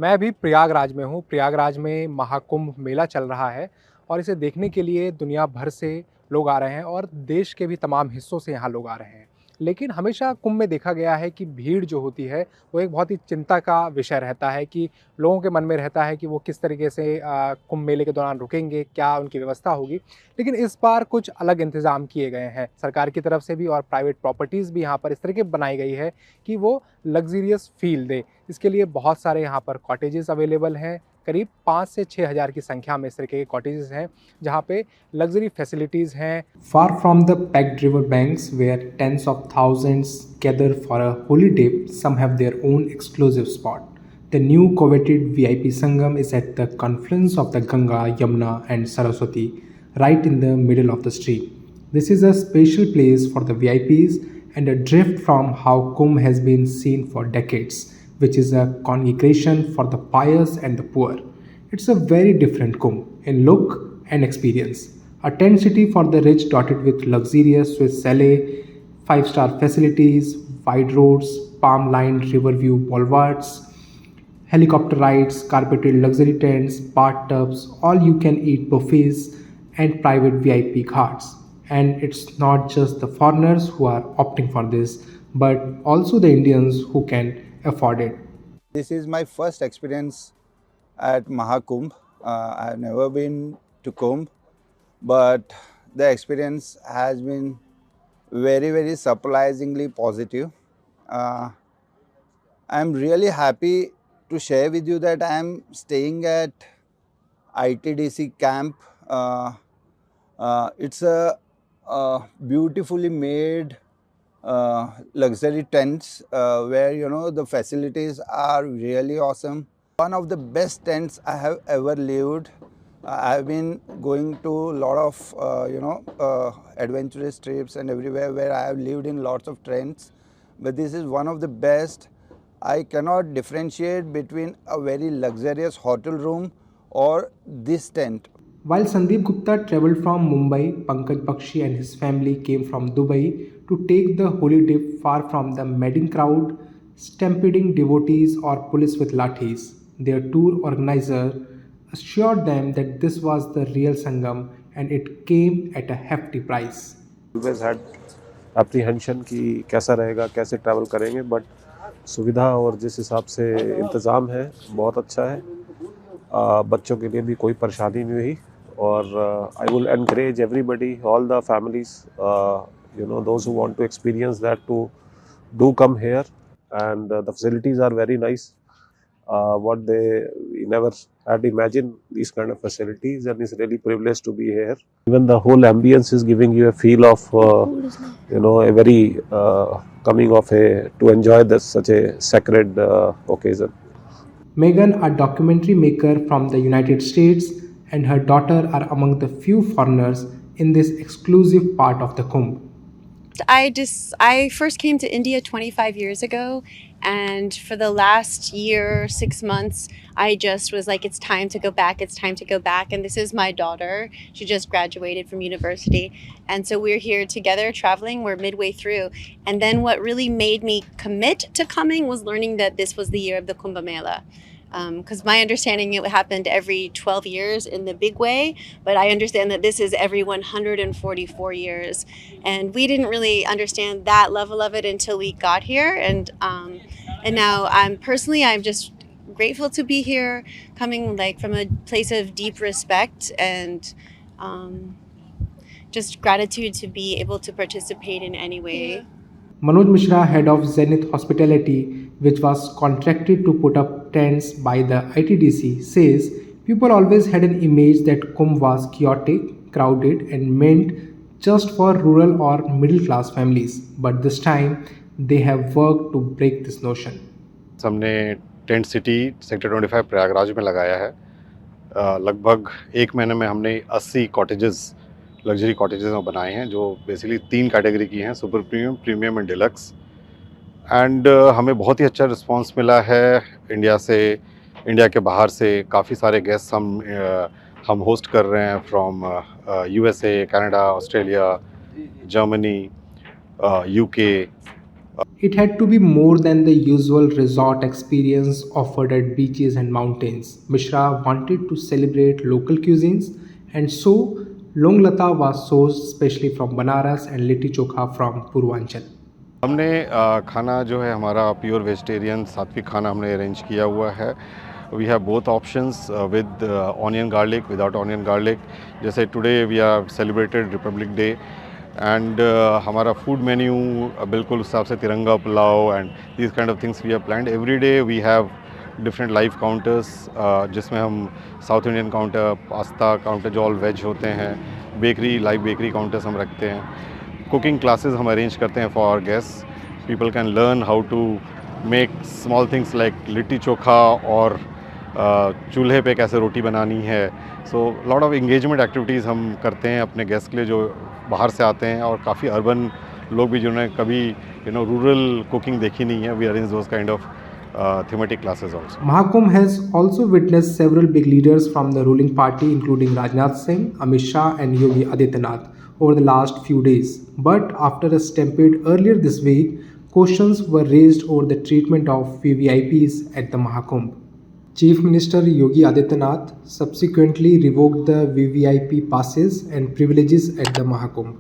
मैं अभी प्रयागराज में हूँ। प्रयागराज में महाकुंभ मेला चल रहा है और इसे देखने के लिए दुनिया भर से लोग आ रहे हैं और देश के भी तमाम हिस्सों से यहाँ लोग आ रहे हैं। लेकिन हमेशा कुंभ में देखा गया है कि भीड़ जो होती है, वो एक बहुत ही चिंता का विषय रहता है कि लोगों के मन में रहता है कि वो किस तरीके से कुंभ मेले के दौरान रुकेंगे, क्या उनकी व्यवस्था होगी। लेकिन इस बार कुछ अलग इंतज़ाम किए गए हैं, सरकार की तरफ से भी और प्राइवेट प्रॉपर्टीज़ भी यहाँ पर इस तरह की बनाई गई है कि वो लग्ज़रियस फ़ील दे। इसके लिए बहुत सारे यहाँ पर कॉटेजेस अवेलेबल हैं। करीब 5 से 6 हज़ार की संख्या में इस तरीके के कॉटेजेस हैं, जहाँ पे लग्ज़री फैसिलिटीज़ हैं। Far from the packed river banks where tens of thousands gather for a holy dip, some have their own exclusive spot. The new coveted VIP Sangam is at the confluence of the Ganga, Yamuna, and Saraswati, right in the middle of the stream. This is a special place for the VIPs and a drift from how Kumbh has been seen for decades, which is a congregation for the pious and the poor. It's a very different Kumbh in look and experience. A tent city for the rich, dotted with luxurious Swiss chalet, five-star facilities, wide roads, palm-lined riverview boulevards, helicopter rides, carpeted luxury tents, bathtubs, all you can eat buffets, and private VIP ghats. And it's not just the foreigners who are opting for this, but also the Indians who can afford it. This is my first experience at Mahakumbh. I've never been to Kumbh, but the experience has been very surprisingly positive. Uh, I'm really happy to share with you that I'm staying at ITDC camp. It's a beautifully made luxury tents where the facilities are really awesome. One of the best tents I have ever lived. I've been going to a lot of adventurous trips and everywhere where I have lived in lots of tents, but this is one of the best. I cannot differentiate between a very luxurious hotel room or this tent. While Sandeep Gupta traveled from Mumbai, Pankaj Bakshi and his family came from Dubai to take the holy dip far from the madding crowd, stampeding devotees or police with lathis. Their tour organizer assured them that this was the real Sangam and it came at a hefty price. Always had apprehension कि कैसा रहेगा, कैसे travel करेंगे, but सुविधा और जिस हिसाब से इंतज़ाम है बहुत अच्छा है। बच्चों के लिए भी कोई परेशानी नहीं हुई और I will encourage everybody, all the families, those who want to experience that to do come here and the facilities are very nice. What they we never had imagined these kind of facilities, and it's really privileged to be here. Even the whole ambience is giving you a feel of a very coming of a to enjoy this such a sacred occasion. Megan, a documentary maker from the United States, and her daughter are among the few foreigners in this exclusive part of the Kumbh. I first came to India 25 years ago, and for the last year, 6 months, I just was like, it's time to go back, it's time to go back. And this is my daughter. She just graduated from university, and so we're here together traveling. We're midway through, and then what really made me commit to coming was learning that this was the year of the Kumbh Mela. Because my understanding, it happened every 12 years in the big way, but I understand that this is every 144 years, and we didn't really understand that level of it until we got here, and now I'm just grateful to be here, coming like from a place of deep respect and just gratitude to be able to participate in any way. Manoj Mishra, head of Zenith Hospitality, which was contracted to put up tents by the ITDC, says people always had an image that Kumbh was chaotic, crowded, and meant just for rural or middle class families. But this time, they have worked to break this notion. हमने tent city sector 25 Prayagraj में लगाया है। लगभग एक महीने में हमने 80 cottages, luxury cottages बनाए हैं, जो बेसिकली 3 कैटेगरी की हैं, super premium, premium and deluxe. And हमें बहुत ही अच्छा रिस्पांस मिला है इंडिया से, इंडिया के बाहर से काफ़ी सारे गेस्ट हम होस्ट कर रहे हैं from USA, Canada, Australia, Germany, UK, It had to be more than the usual resort experience offered at beaches and mountains. Mishra wanted to celebrate local cuisines, and so Longlata was sourced specially from Banaras and Litti Chokha from Purvanchal. हमने खाना जो है हमारा pure vegetarian सात्विक खाना हमने arrange किया हुआ है. We have both options with onion garlic, without onion garlic. जैसे today we are celebrated republic day and हमारा फूड मेन्यू बिल्कुल उस हिसाब से tiranga pulao and these kind of things we have planned. Every day we have different live counters जिसमें हम south Indian counter, pasta counter जो all veg होते हैं, बेकरी, लाइव बेकरी काउंटर्स हम रखते हैं. कुकिंग क्लासेस हम अरेंज करते हैं for our guest. People can learn how to make small things like litti chokha और चूल्हे पे कैसे रोटी बनानी है. So lot of engagement activities हम करते हैं अपने गेस्ट के लिए जो बाहर से आते हैं और काफ़ी अर्बन लोग भी जिन्होंने कभी रूरल कुकिंग देखी नहीं है. We arrange those kind of thematic classes also. Mahakumbh has also witnessed several big leaders from the ruling party, including Rajnath Singh, Amit Shah, and Yogi Adityanath, over the last few days. But after a stampede earlier this week, questions were raised over the treatment of VVIPs at the Mahakumbh. Chief Minister Yogi Adityanath subsequently revoked the VVIP passes and privileges at the Mahakumbh.